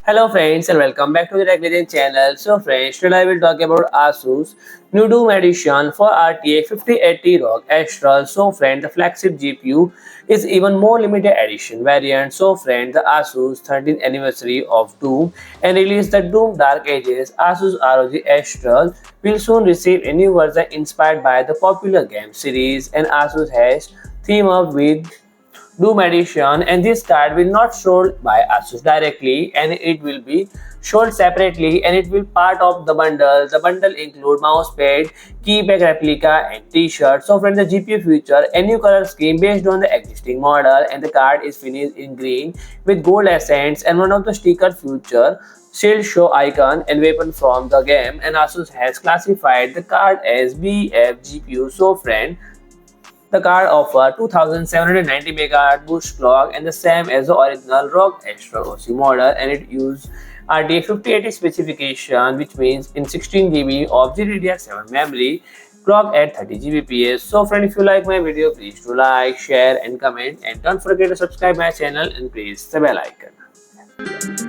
Hello friends and welcome back to the Tech Legend channel. So friends, today I will talk about ASUS new Doom edition for RTX 5080 ROG Astral. So friend, the flagship GPU is even more limited edition variant. So friend, the ASUS 13th anniversary of Doom and release the Doom Dark Ages ASUS ROG Astral will soon receive a new version inspired by the popular game series, and ASUS has teamed up with Doom Edition, and this card will not sold by ASUS directly, and it will be sold separately, and it will part of the bundle. The bundle include mousepad, keypad replica and t-shirt. So friends, the GPU feature a new color scheme based on the existing model, and the card is finished in green with gold accents, and one of the sticker feature shield show icon and weapon from the game, and ASUS has classified the card as BF GPU. So friend, the card offers 2790 MHz boost clock and the same as the original ROG Astral OC model, and it uses RTX 5080 specification, which means in 16 GB of GDDR7 memory, clock at 30 Gbps. So friend, if you like my video, please do like, share and comment, and don't forget to subscribe my channel and press the bell icon.